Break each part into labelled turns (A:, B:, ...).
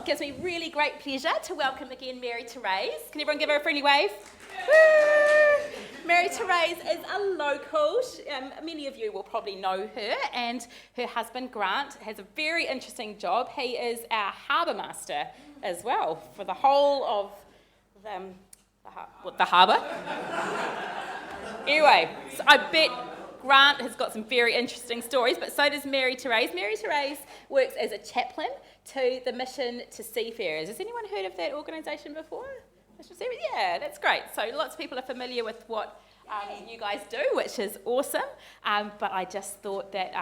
A: it gives me really great pleasure to welcome again Mary-Therese. Can everyone give her a friendly wave? Woo! Mary-Therese is a local. Many of you will probably know her, and her husband Grant has a very interesting job. He is our harbour master as well for the whole of the harbour. Anyway, so I bet Grant has got some very interesting stories, but so does Mary-Therese. Mary-Therese works as a chaplain to the Mission to Seafarers. Has anyone heard of that organisation before? Yeah, that's great. So lots of people are familiar with what you guys do, which is awesome. But I just thought that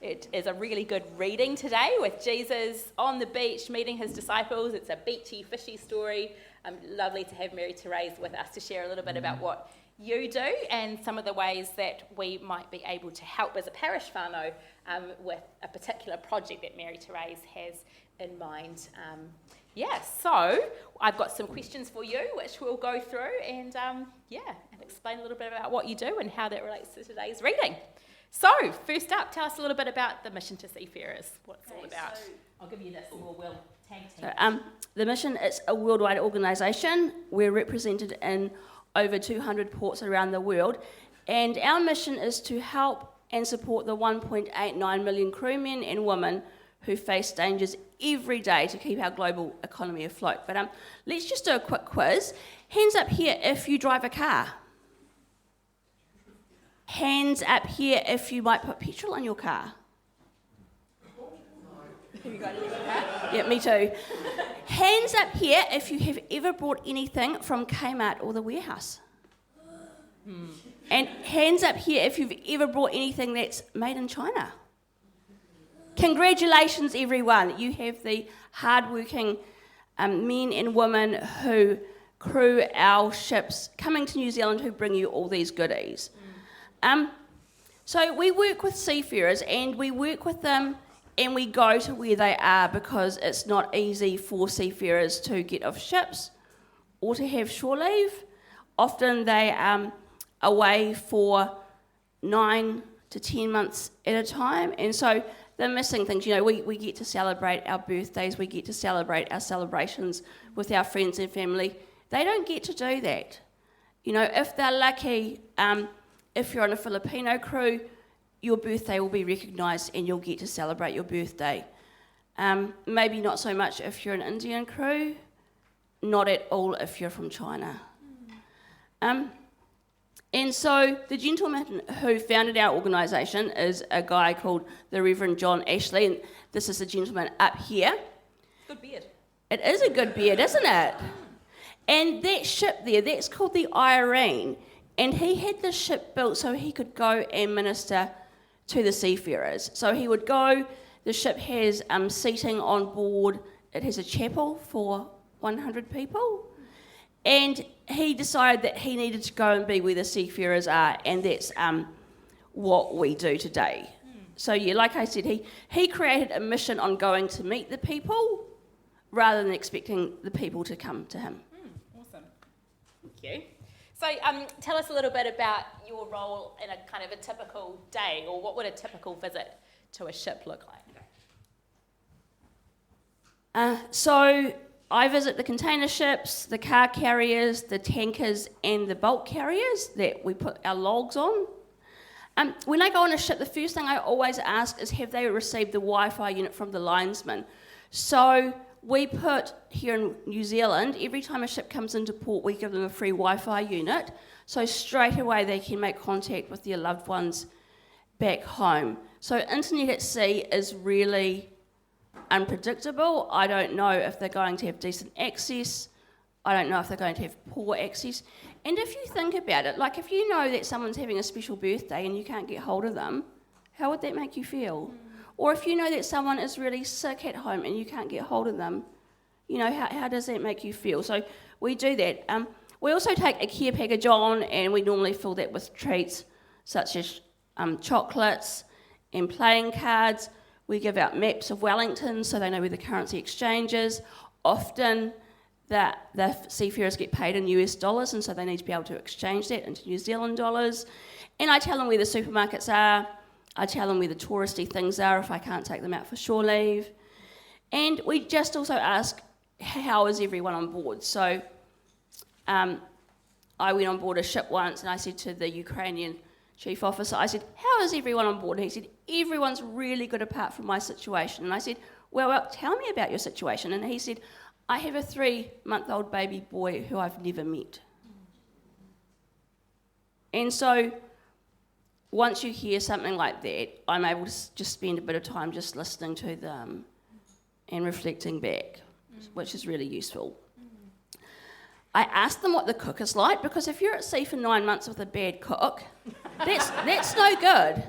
A: it is a really good reading today with Jesus on the beach meeting his disciples. It's a beachy, fishy story. Lovely to have Mary-Therese with us to share a little bit about what you do and some of the ways that we might be able to help as a parish whānau with a particular project that Mary-Therese has in mind. So I've got some questions for you which we'll go through and explain a little bit about what you do and how that relates to today's reading. So first up, tell us a little bit about the Mission to Seafarers, what it's all about. I'll give you this and we'll tag team.
B: So, the Mission is a worldwide organisation. We're represented in over 200 ports around the world, and our mission is to help and support the 1.89 million crewmen and women who face dangers every day to keep our global economy afloat. But let's just do a quick quiz. Hands up here if you drive a car. Hands up here if you might put petrol in your car.
A: Have you got any car?
B: Yeah, me too. Hands up here if you have ever bought anything from Kmart or the warehouse. And hands up here if you've ever bought anything that's made in China. Congratulations, everyone. You have the hard-working men and women who crew our ships coming to New Zealand who bring you all these goodies. So we work with seafarers and we work with them and we go to where they are because it's not easy for seafarers to get off ships or to have shore leave. Often they are away for 9 to 10 months at a time, and so they're missing things. You know, we get to celebrate our birthdays, we get to celebrate our celebrations with our friends and family. They don't get to do that. You know, if they're lucky, if you're on a Filipino crew, your birthday will be recognised and you'll get to celebrate your birthday. Maybe not so much if you're an Indian crew, not at all if you're from China. And so the gentleman who founded our organisation is a guy called the Reverend John Ashley, and this is the gentleman up here.
A: Good beard.
B: It is a good beard, isn't it? And that ship there, that's called the Irene, and he had this ship built so he could go and minister to the seafarers. So he would go, the ship has seating on board, it has a chapel for 100 people, and he decided that he needed to go and be where the seafarers are, and that's what we do today. So yeah, like I said, he created a mission on going to meet the people rather than expecting the people to come to him.
A: Awesome. Thank you. So tell us a little bit about your role in a kind of a typical day, or what would a typical visit to a ship look like?
B: So I visit the container ships, the car carriers, the tankers and the bulk carriers that we put our logs on. When I go on a ship, the first thing I always ask is have they received the Wi-Fi unit from the linesman. So we put, here in New Zealand, every time a ship comes into port, we give them a free Wi-Fi unit. So straight away they can make contact with their loved ones back home. So internet at sea is really unpredictable. I don't know if they're going to have decent access. I don't know if they're going to have poor access. And if you think about it, like if you know that someone's having a special birthday and you can't get hold of them, how would that make you feel? Or if you know that someone is really sick at home and you can't get hold of them, you know, how does that make you feel? So we do that. We also take a care package on, and we normally fill that with treats such as chocolates and playing cards. We give out maps of Wellington so they know where the currency exchange is. Often the seafarers get paid in US dollars, and so they need to be able to exchange that into New Zealand dollars. And I tell them where the supermarkets are. I tell them where the touristy things are if I can't take them out for shore leave. And we just also ask, how is everyone on board? So I went on board a ship once and I said to the Ukrainian chief officer, I said, how is everyone on board? And he said, everyone's really good apart from my situation. And I said, well, tell me about your situation. And he said, I have a 3-month-old baby boy who I've never met. And so once you hear something like that, I'm able to just spend a bit of time just listening to them and reflecting back, which is really useful. I asked them what the cook is like, because if you're at sea for 9 months with a bad cook, that's no good.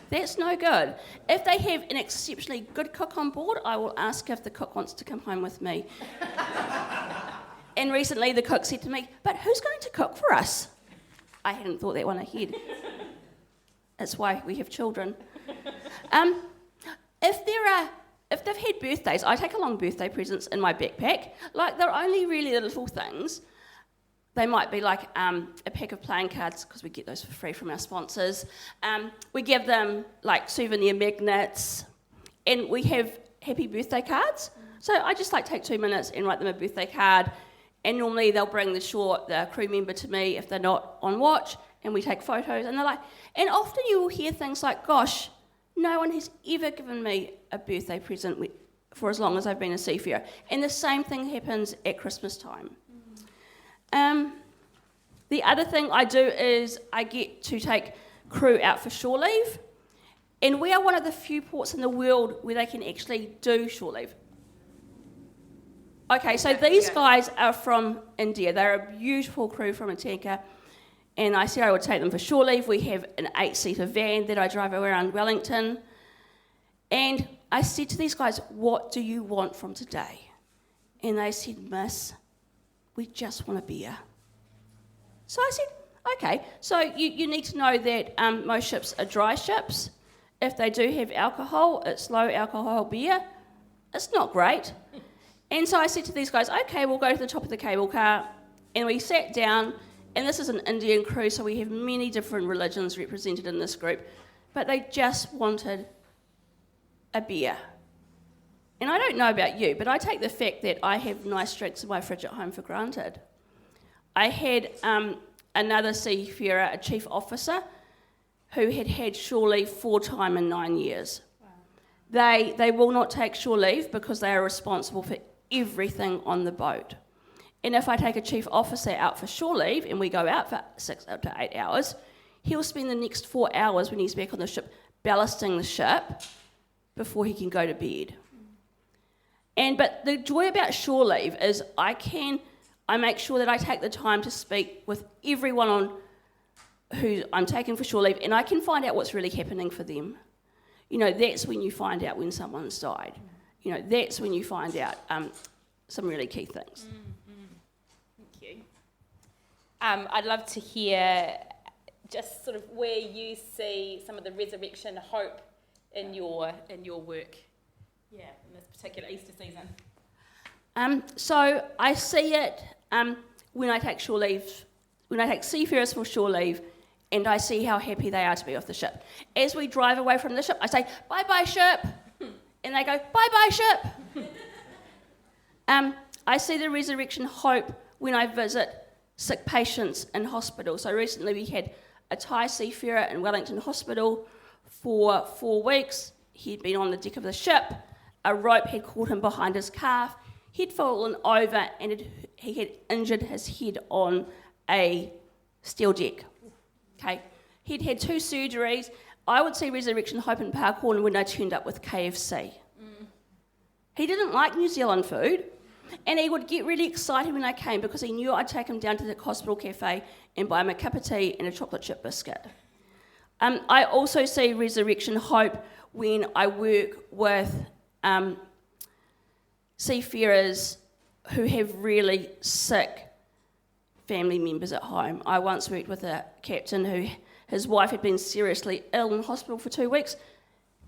B: That's no good. If they have an exceptionally good cook on board, I will ask if the cook wants to come home with me. And recently the cook said to me, but who's going to cook for us? I hadn't thought that one ahead. That's why we have children. If they've had birthdays, I take along birthday presents in my backpack. Like, they're only really the little things. They might be like a pack of playing cards, because we get those for free from our sponsors. We give them like souvenir magnets, and we have happy birthday cards. So I just take 2 minutes and write them a birthday card, and normally they'll bring the crew member to me if they're not on watch, and we take photos, and they're like, and often you will hear things like, gosh, no one has ever given me a birthday present for as long as I've been a seafarer. And the same thing happens at Christmas time. The other thing I do is I get to take crew out for shore leave. And we are one of the few ports in the world where they can actually do shore leave. Okay, so these guys are from India. They're a beautiful crew from a tanker. And I said I would take them for shore leave. We have an 8-seater van that I drive around Wellington. And I said to these guys, what do you want from today? And they said, Miss, we just want a beer. So I said, okay. So you need to know that most ships are dry ships. If they do have alcohol, it's low alcohol beer. It's not great. And so I said to these guys, okay, we'll go to the top of the cable car. And we sat down. And this is an Indian crew, so we have many different religions represented in this group. But they just wanted a beer. And I don't know about you, but I take the fact that I have nice drinks in my fridge at home for granted. I had another seafarer, a chief officer, who had had shore leave 4 times in 9 years. Wow. They will not take shore leave because they are responsible for everything on the boat. And if I take a chief officer out for shore leave and we go out for 6 up to 8 hours, he'll spend the next 4 hours when he's back on the ship ballasting the ship before he can go to bed. But the joy about shore leave is I make sure that I take the time to speak with everyone on who I'm taking for shore leave, and I can find out what's really happening for them. That's when you find out when someone's died. That's when you find out some really key things.
A: I'd love to hear just sort of where you see some of the resurrection hope in your work, in this particular Easter season.
B: So I see it when I take shore leave, when I take seafarers for shore leave, and I see how happy they are to be off the ship. As we drive away from the ship, I say, bye-bye ship, and they go, bye-bye ship. I see the resurrection hope when I visit sick patients in hospital. So recently we had a Thai seafarer in Wellington Hospital for 4 weeks. He'd been on the deck of the ship. A rope had caught him behind his calf. He'd fallen over and he had injured his head on a steel deck. Okay, he'd had 2 surgeries. I would see resurrection hope in Parkhorn when I turned up with KFC. He didn't like New Zealand food. And he would get really excited when I came because he knew I'd take him down to the hospital cafe and buy him a cup of tea and a chocolate chip biscuit. I also see resurrection hope when I work with seafarers who have really sick family members at home. I once worked with a captain who his wife had been seriously ill in hospital for 2 weeks.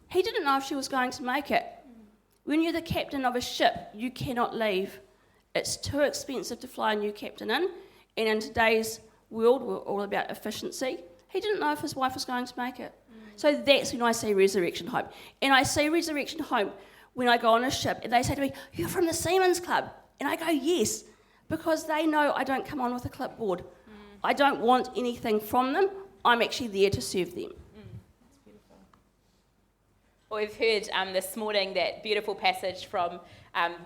B: He didn't know if she was going to make it. When you're the captain of a ship, you cannot leave. It's too expensive to fly a new captain in, and in today's world, we're all about efficiency. He didn't know if his wife was going to make it. So that's when I see resurrection hope. And I see resurrection hope when I go on a ship and they say to me, "You're from the Seamen's Club?" And I go, "Yes," because they know I don't come on with a clipboard. I don't want anything from them. I'm actually there to serve them.
A: That's beautiful. Well, we've heard this morning that beautiful passage from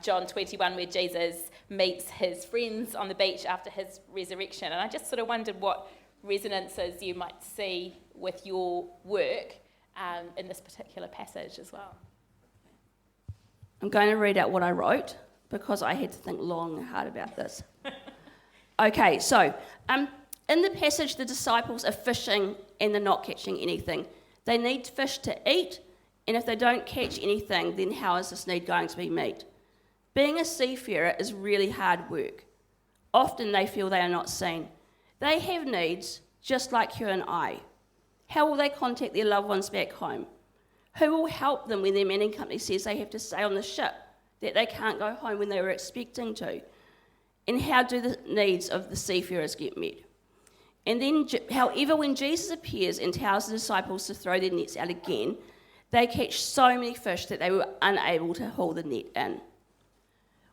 A: John 21 where Jesus meets his friends on the beach after his resurrection. And I just sort of wondered what resonances you might see with your work in this particular passage as well.
B: I'm going to read out what I wrote because I had to think long and hard about this. Okay, so in the passage, the disciples are fishing and they're not catching anything. They need fish to eat, and if they don't catch anything, then how is this need going to be met? Being a seafarer is really hard work. Often they feel they are not seen. They have needs just like you and I. How will they contact their loved ones back home? Who will help them when their manning company says they have to stay on the ship, that they can't go home when they were expecting to? And how do the needs of the seafarers get met? And then, however, when Jesus appears and tells the disciples to throw their nets out again, they catch so many fish that they were unable to haul the net in.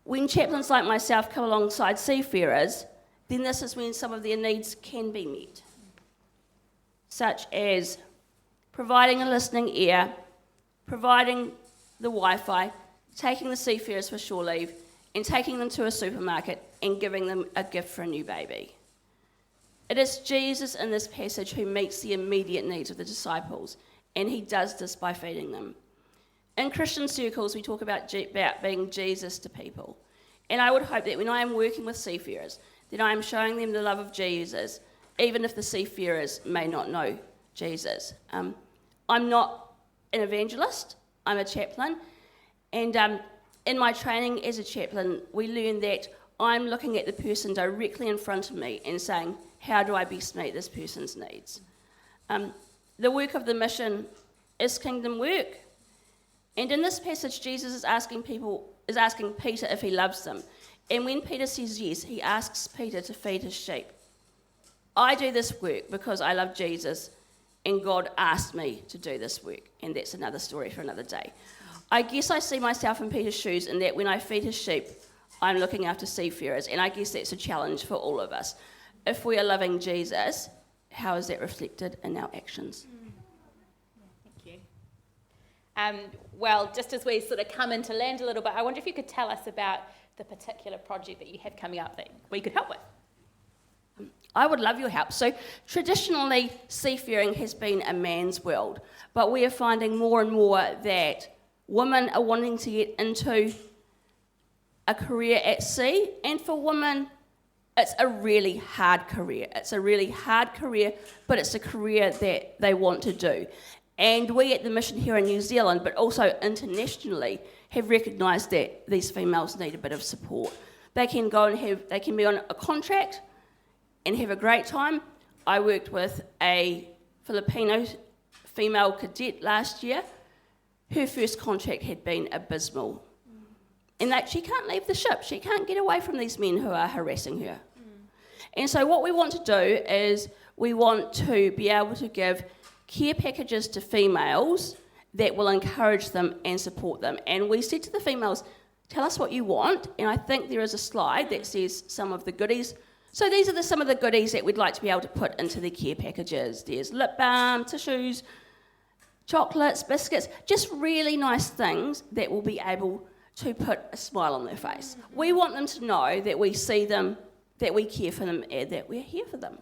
B: When chaplains like myself come alongside seafarers, then this is when some of their needs can be met, such as providing a listening ear, providing the Wi-Fi, taking the seafarers for shore leave, and taking them to a supermarket and giving them a gift for a new baby. It is Jesus in this passage who meets the immediate needs of the disciples, and he does this by feeding them. In Christian circles, we talk about being Jesus to people. And I would hope that when I am working with seafarers, that I am showing them the love of Jesus, even if the seafarers may not know Jesus. I'm not an evangelist, I'm a chaplain. And in my training as a chaplain, we learn that I'm looking at the person directly in front of me and saying, how do I best meet this person's needs? The work of the mission is kingdom work. And in this passage, Jesus is asking Peter if he loves them. And when Peter says yes, he asks Peter to feed his sheep. I do this work because I love Jesus, and God asked me to do this work. And that's another story for another day. I guess I see myself in Peter's shoes in that when I feed his sheep, I'm looking after seafarers. And I guess that's a challenge for all of us. If we are loving Jesus, how is that reflected in our actions?
A: Thank you. Well, just as we sort of come into land a little bit, I wonder if you could tell us about the particular project that you have coming up that we could help with.
B: I would love your help. So traditionally, seafaring has been a man's world, but we are finding more and more that women are wanting to get into a career at sea, and for women, it's a really hard career. It's a really hard career, but it's a career that they want to do. And we at the mission here in New Zealand, but also internationally, have recognised that these females need a bit of support. They can be on a contract and have a great time. I worked with a Filipino female cadet last year. Her first contract had been abysmal. And that she can't leave the ship. She can't get away from these men who are harassing her. And so what we want to do is we want to be able to give care packages to females that will encourage them and support them. And we said to the females, tell us what you want. And I think there is a slide that says some of the goodies. So these are some of the goodies that we'd like to be able to put into the care packages. There's lip balm, tissues, chocolates, biscuits, just really nice things that will be able to put a smile on their face. We want them to know that we see them, that we care for them, and that we're here for them.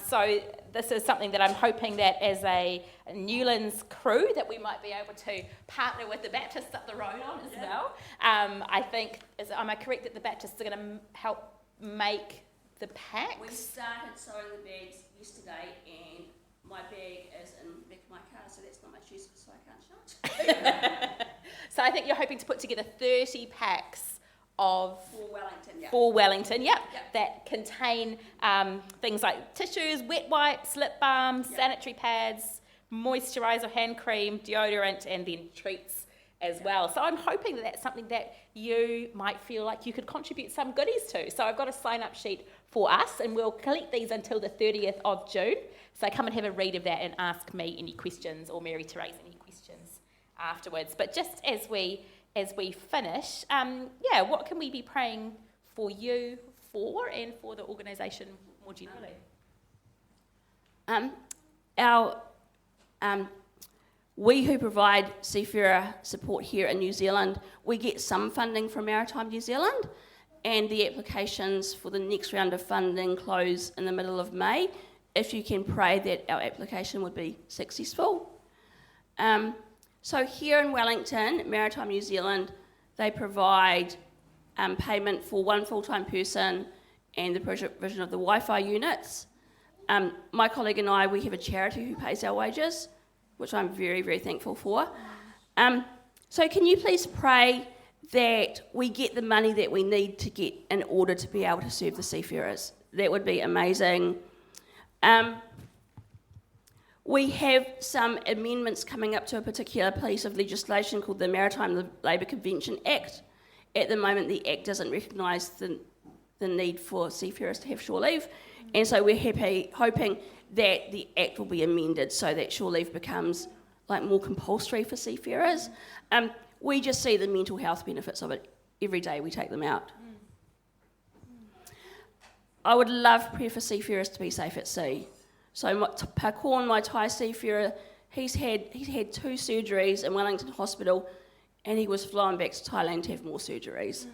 A: So this is something that I'm hoping that as a Newlands crew that we might be able to partner with the Baptists up the road on as well. I think, am I correct that the Baptists are going to help make the packs?
B: We started sewing the bags yesterday, and my bag is in the back of my car, so that's not my shoes, so I can't show it.
A: So I think you're hoping to put together 30 packs
B: for Wellington,
A: yep. That contain things like tissues, wet wipes, lip balm, sanitary pads, moisturiser, hand cream, deodorant, and then treats as well. So I'm hoping that that's something that you might feel like you could contribute some goodies to. So I've got a sign-up sheet for us, and we'll collect these until the 30th of June. So come and have a read of that and ask me any questions, or Mary-Therese any questions afterwards. But just as we finish, what can we be praying for you for and for the organisation more generally?
B: We who provide seafarer support here in New Zealand, we get some funding from Maritime New Zealand, and the applications for the next round of funding close in the middle of May. If you can pray that our application would be successful. So here in Wellington, Maritime New Zealand, they provide payment for one full-time person and the provision of the Wi-Fi units. My colleague and I, we have a charity who pays our wages, which I'm very, very thankful for. So can you please pray that we get the money that we need to get in order to be able to serve the seafarers? That would be amazing. We have some amendments coming up to a particular piece of legislation called the Maritime Labour Convention Act. At the moment, the Act doesn't recognise the need for seafarers to have shore leave, and so we're hoping that the Act will be amended so that shore leave becomes more compulsory for seafarers. We just see the mental health benefits of it every day we take them out. I would love prayer for seafarers to be safe at sea. So Pakorn, my Thai seafarer, he's had 2 surgeries in Wellington Hospital, and he was flown back to Thailand to have more surgeries.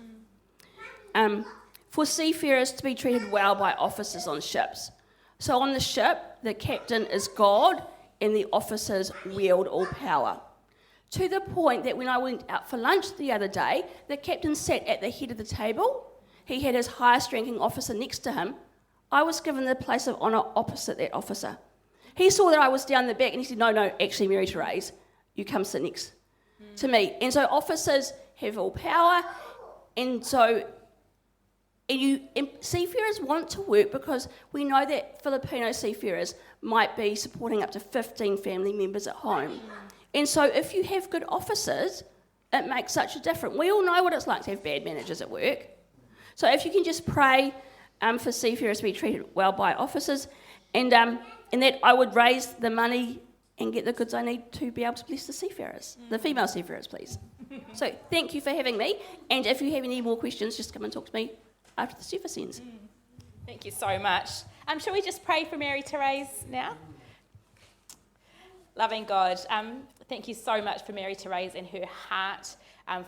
B: For seafarers to be treated well by officers on ships. So on the ship, the captain is God, and the officers wield all power. To the point that when I went out for lunch the other day, the captain sat at the head of the table. He had his highest ranking officer next to him. I was given the place of honour opposite that officer. He saw that I was down the back and he said, no, actually, Mary-Therese, you come sit next to me. And so officers have all power, and seafarers want to work because we know that Filipino seafarers might be supporting up to 15 family members at home. And so if you have good officers, it makes such a difference. We all know what it's like to have bad managers at work. So if you can just pray for seafarers to be treated well by officers, and that I would raise the money and get the goods I need to be able to bless the seafarers, the female seafarers, please. So thank you for having me, and if you have any more questions, just come and talk to me after the service ends.
A: Thank you so much. Shall we just pray for Mary-Therese now? Loving God, thank you so much for Mary-Therese and her heart,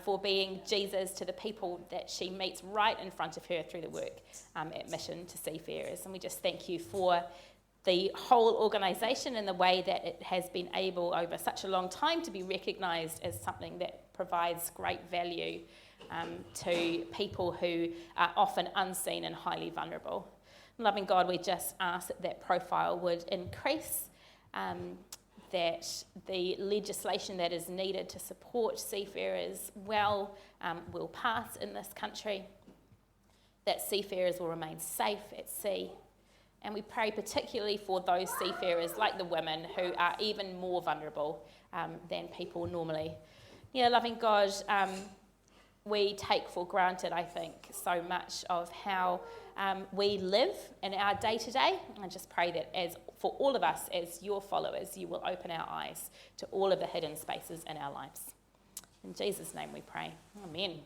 A: for being Jesus to the people that she meets right in front of her through the work at Mission to Seafarers. And we just thank you for the whole organisation and the way that it has been able over such a long time to be recognised as something that provides great value to people who are often unseen and highly vulnerable. Loving God, we just ask that profile would increase, that the legislation that is needed to support seafarers will pass in this country, that seafarers will remain safe at sea. And we pray particularly for those seafarers, like the women, who are even more vulnerable than people normally. Loving God, we take for granted, I think, so much of how we live in our day-to-day. I just pray that for all of us as your followers, you will open our eyes to all of the hidden spaces in our lives. In Jesus' name we pray. Amen.